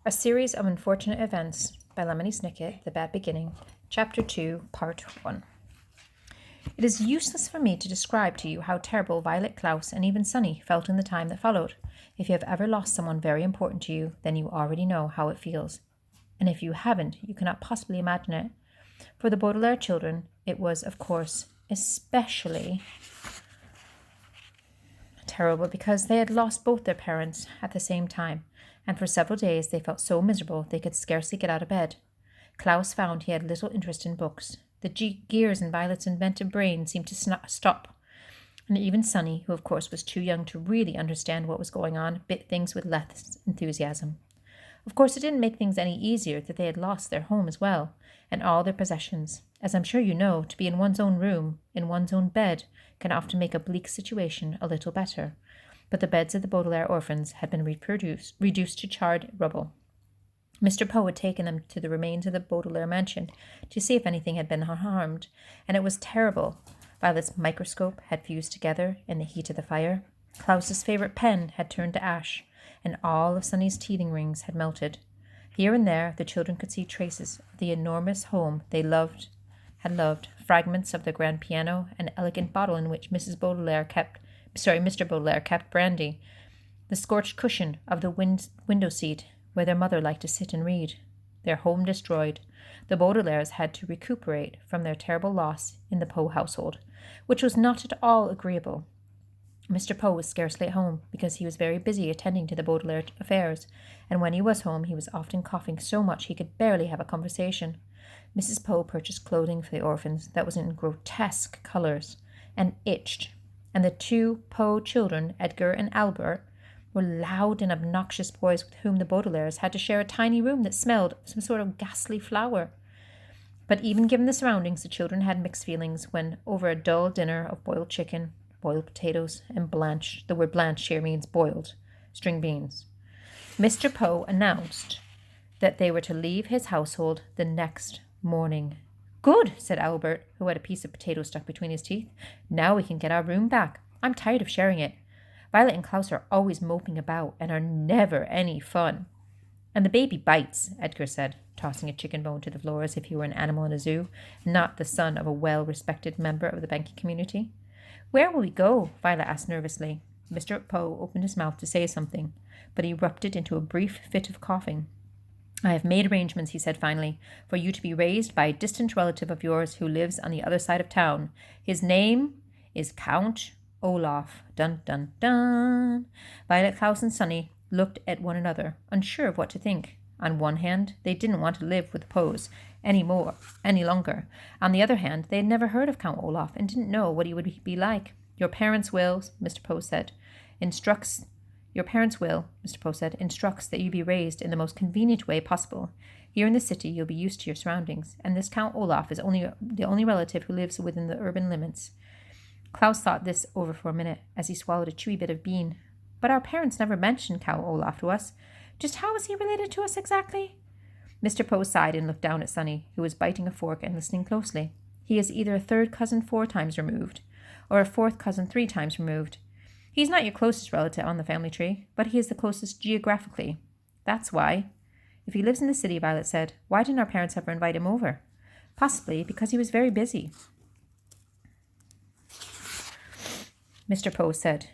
A Series of Unfortunate Events by Lemony Snicket, The Bad Beginning, Chapter 2, Part 1. It is useless for me to describe to you how terrible Violet, Klaus, and even Sunny felt in the time that followed. If you have ever lost someone very important to you, then you already know how it feels. And if you haven't, you cannot possibly imagine it. For the Baudelaire children, it was, of course, especially terrible because they had lost both their parents at the same time, and for several days they felt so miserable they could scarcely get out of bed. Klaus found he had little interest in books. The gears in Violet's inventive brain seemed to stop, and even Sunny, who of course was too young to really understand what was going on, bit things with less enthusiasm. Of course, it didn't make things any easier that they had lost their home as well, and all their possessions. As I'm sure you know, to be in one's own room, in one's own bed, can often make a bleak situation a little better. But the beds of the Baudelaire orphans had been reduced to charred rubble. Mr. Poe had taken them to the remains of the Baudelaire mansion to see if anything had been harmed, and it was terrible. Violet's microscope had fused together in the heat of the fire. Klaus's favorite pen had turned to ash, and all of Sunny's teething rings had melted. Here and there the children could see traces of the enormous home they had loved, fragments of the grand piano, an elegant bottle in which Mr. Baudelaire kept brandy, the scorched cushion of the window seat where their mother liked to sit and read. Their home destroyed, the Baudelaires had to recuperate from their terrible loss in the Poe household, which was not at all agreeable. Mr. Poe was scarcely at home because he was very busy attending to the Baudelaire affairs, and when he was home he was often coughing so much he could barely have a conversation. Mrs. Poe purchased clothing for the orphans that was in grotesque colours and itched, and the two Poe children, Edgar and Albert, were loud and obnoxious boys with whom the Baudelaires had to share a tiny room that smelled of some sort of ghastly flower. But even given the surroundings, the children had mixed feelings when, over a dull dinner of boiled chicken, boiled potatoes, and blanched — the word blanched here means boiled — string beans, Mr. Poe announced that they were to leave his household the next morning. "Good," said Albert, who had a piece of potato stuck between his teeth. "Now we can get our room back. I'm tired of sharing it. Violet and Klaus are always moping about and are never any fun." "And the baby bites," Edgar said, tossing a chicken bone to the floor as if he were an animal in a zoo, not the son of a well-respected member of the banking community. "Where will we go?" Violet asked nervously. Mr. Poe opened his mouth to say something, but erupted into a brief fit of coughing. "I have made arrangements," he said finally, "for you to be raised by a distant relative of yours who lives on the other side of town. His name is Count Olaf." Dun, dun, dun. Violet, Klaus, and Sunny looked at one another, unsure of what to think. On one hand, they didn't want to live with the Poes any longer. On the other hand, they had never heard of Count Olaf and didn't know what he would be like. Your parents will," Mr. Poe said, instructs that you be raised in the most convenient way possible. Here in the city you'll be used to your surroundings, and this Count Olaf is the only relative who lives within the urban limits." Klaus thought this over for a minute as he swallowed a chewy bit of bean. "But our parents never mentioned Count Olaf to us. Just how is he related to us exactly?" Mr. Poe sighed and looked down at Sunny, who was biting a fork and listening closely. "He is either a third cousin 4 times removed, or a fourth cousin 3 times removed. He's not your closest relative on the family tree, but he is the closest geographically. That's why." "If he lives in the city," Violet said, "why didn't our parents ever invite him over?" "Possibly because he was very busy," Mr. Poe said.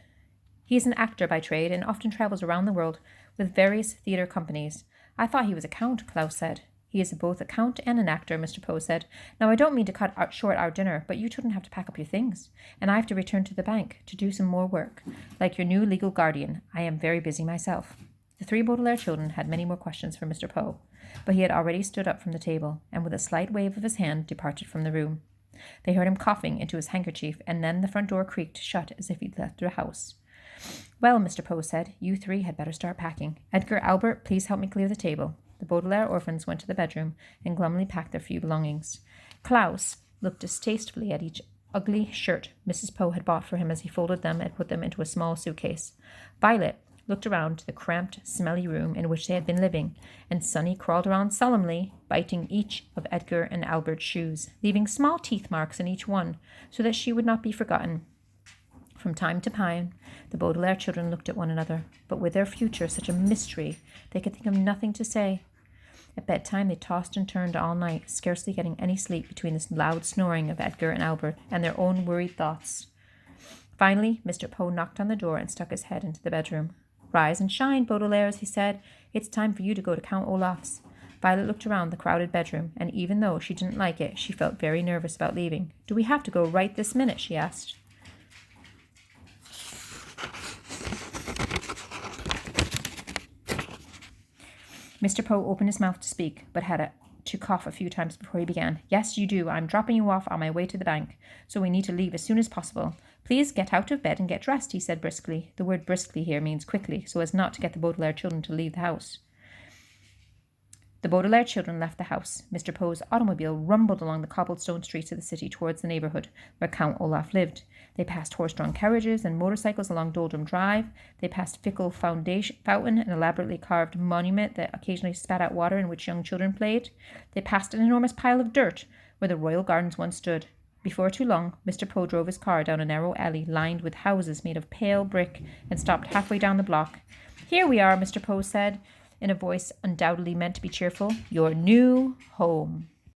"He is an actor by trade and often travels around the world with various theatre companies." "I thought he was a count," Klaus said. "He is both a count and an actor," Mr. Poe said. "Now I don't mean to cut short our dinner, but you children have to pack up your things, and I have to return to the bank to do some more work. Like your new legal guardian, I am very busy myself." The 3 Baudelaire children had many more questions for Mr. Poe, but he had already stood up from the table, and with a slight wave of his hand departed from the room. They heard him coughing into his handkerchief, and then the front door creaked shut as if he'd left the house. "Well," Mr. Poe said, "you 3 had better start packing. Edgar, Albert, please help me clear the table." The Baudelaire orphans went to the bedroom and glumly packed their few belongings. Klaus looked distastefully at each ugly shirt Mrs. Poe had bought for him as he folded them and put them into a small suitcase. Violet looked around the cramped, smelly room in which they had been living, and Sunny crawled around solemnly, biting each of Edgar and Albert's shoes, leaving small teeth marks in each one so that she would not be forgotten. From time to time, the Baudelaire children looked at one another, but with their future such a mystery, they could think of nothing to say. At bedtime, they tossed and turned all night, scarcely getting any sleep between the loud snoring of Edgar and Albert and their own worried thoughts. Finally, Mr. Poe knocked on the door and stuck his head into the bedroom. "Rise and shine, Baudelaires," he said. "It's time for you to go to Count Olaf's." Violet looked around the crowded bedroom, and even though she didn't like it, she felt very nervous about leaving. "Do we have to go right this minute?" she asked. Mr. Poe opened his mouth to speak, but had to cough a few times before he began. "Yes, you do. I'm dropping you off on my way to the bank, so we need to leave as soon as possible. Please get out of bed and get dressed," he said briskly. The word briskly here means quickly, so as not to get the Baudelaire children to leave the house. The Baudelaire children left the house. Mr. Poe's automobile rumbled along the cobblestone streets of the city towards the neighbourhood where Count Olaf lived. They passed horse-drawn carriages and motorcycles along Doldrum Drive. They passed Fickle Fountain, an elaborately carved monument that occasionally spat out water in which young children played. They passed an enormous pile of dirt where the Royal Gardens once stood. Before too long, Mr. Poe drove his car down a narrow alley lined with houses made of pale brick and stopped halfway down the block. "Here we are," Mr. Poe said, in a voice undoubtedly meant to be cheerful. "Your new home."